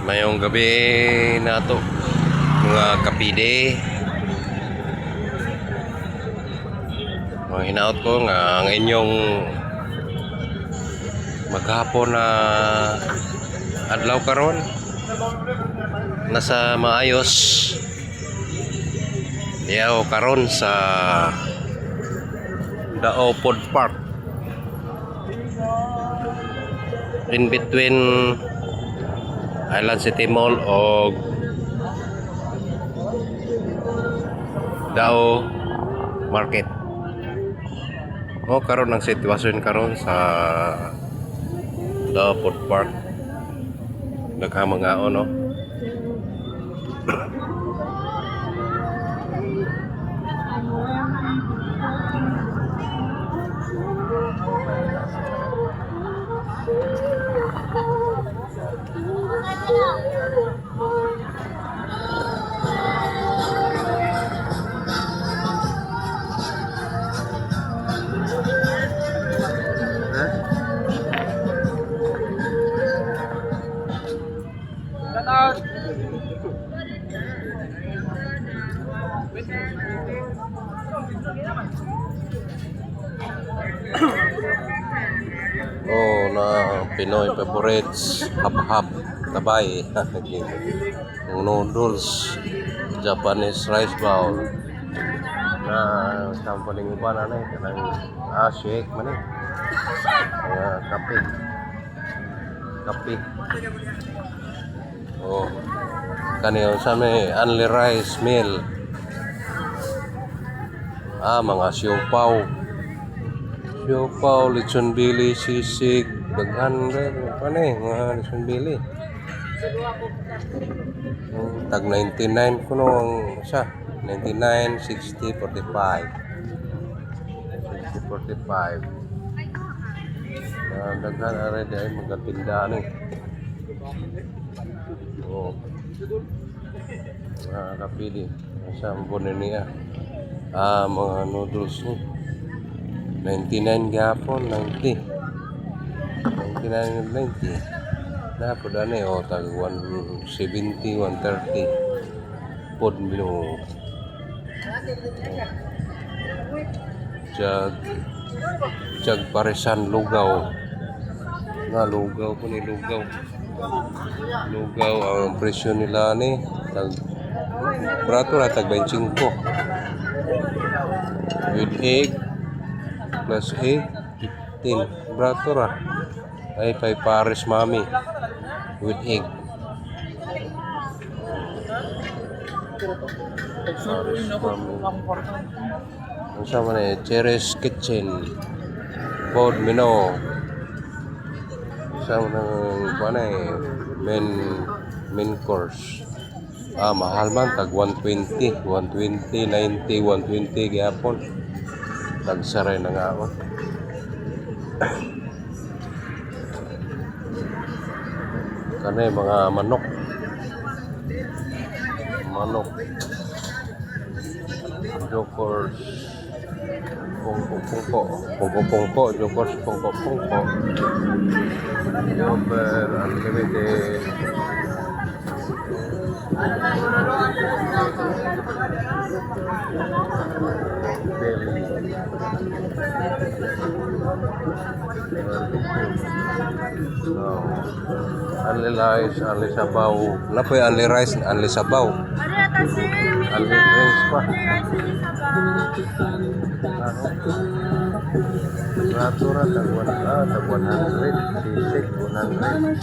Mayong gabi na to mga kapide. Hinaot ko nga ang inyong maghapon na adlaw karon nasa maayos diyaw karon sa Dao Food Park in between Island City Mall o Dao Market. Karon ang sitwasyon karon sa Dao Food Park. Naghamangao no. Na Pinoy favorites, hap-hap, tabay, noodles, Japanese rice bowl, na sampaling uban na kanang shake man kape. Kaniyo sa may only rice meal. Mga siopaw, lechon bili, sisig, daghan mga lechon bili. Tag 99 kuno ang isa, 99, 60, 45. 60, 45. Daghan are ay magatinda ni. Kapili sa ambon niya. Mga noodles ni 99 gapon, 90 na po dani tag 170, 130 pod mino. Jag parisan lugaw po ni lugaw ang presyo nila ni tag brato na tag 25 with egg plus egg 15 brato ra ay 5 pares mami with egg. Pares mami ang sama na Cherry's Kitchen Pod Mino sama ng main course. Mahal man tag 120, 90, 120 gyapon. Tagsaray na nga ako. Kanay mga manok. Jokers. Pungko, Jokers, pungko. Over unlimited. Only rice, only sabaw. Napoy only rice, only sabaw. Only drinks pa. Natura tag 100, sisig 100,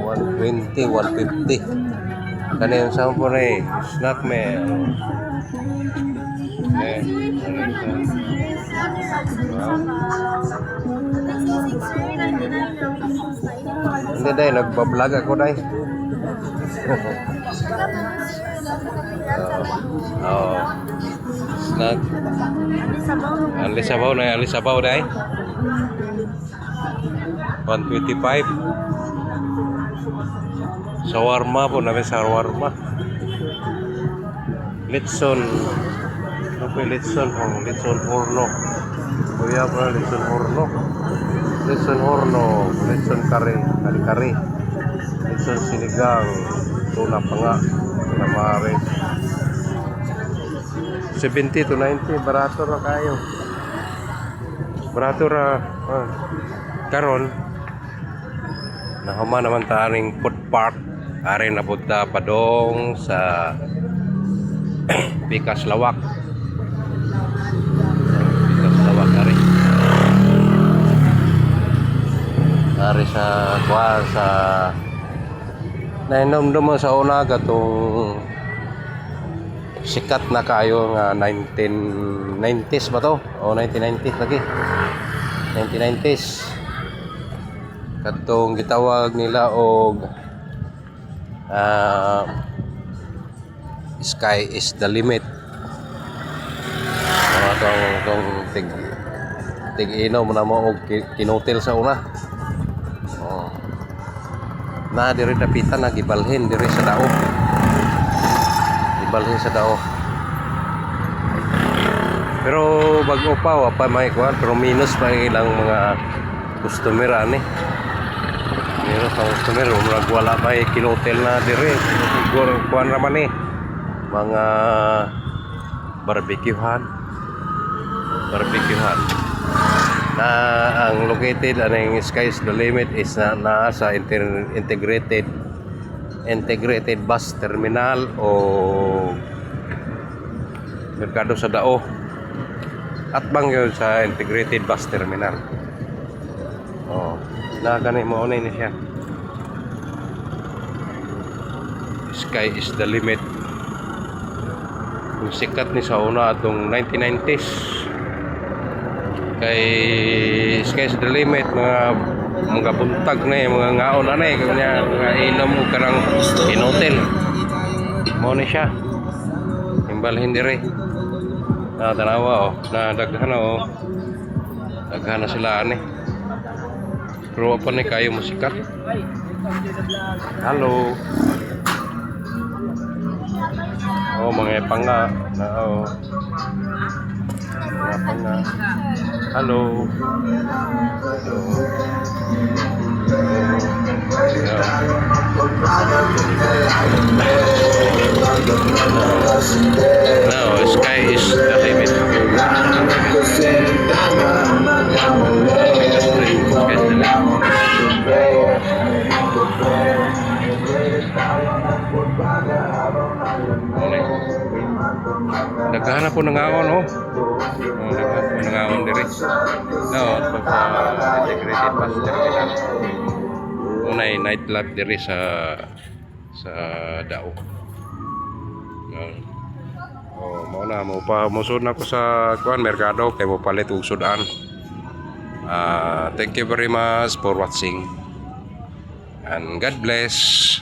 120, 150. Kani yung sampo na snack me. Hindi dahil nagbablog ako dahil. Snack. Only sabaw dahil. 125. Shawarma po namin shawarma. Litson. Litson horno. Kuya pa litson horno. Litson kare. Ito sinigang. Tuna pa nga. Calamares. 70 to 90. Barato ra kayo. Barato ra. Karon. Nahuma naman taaning food park. Ari na punta padong sa Pikas Lawak. Pikas Lawak ari. Ari sa kuha sa nainom-dum sa una katong sikat na kayo nga 1990s ba to? O 1990s lagi. 1990s. Katong gitawag nila og sky is the limit. Tong tig-inom na mo og kinotel sa una. Na diri dapitan na gibalhin diri sa dao. Gibalhin sa dao. Pero bago pa wa pa may kuan pero minus pa ilang mga customer ani. Meron sa customer murag wala pa kinotel na diri. Siguro kuan ra man ni mga barbecuehan. Na ang located aning Sky's the Limit is na sa integrated bus terminal o merkado sa dao at bang yun sa integrated bus terminal. Na gani mo ni siya. Sky is the limit. Yung sikat ni sa una atong 1990s kay Sky's the Limit, mga buntag na mga ngaon na kanya mga inom mo karang inotel mo ni siya imbalhin dire na tanawa na daghan na sila ani pero pa ni kayo musikat. Hello mga panga na Hello. Now, sky is the limit. Naghahanap po ng awon, naghahanap po ng awon diri. Sa integrated bus terminal. Unay nightlife diri sa dao. Mao na mo pa musod na ko sa kuan merkado kay mo palit og sudan. Thank you very much for watching and God bless.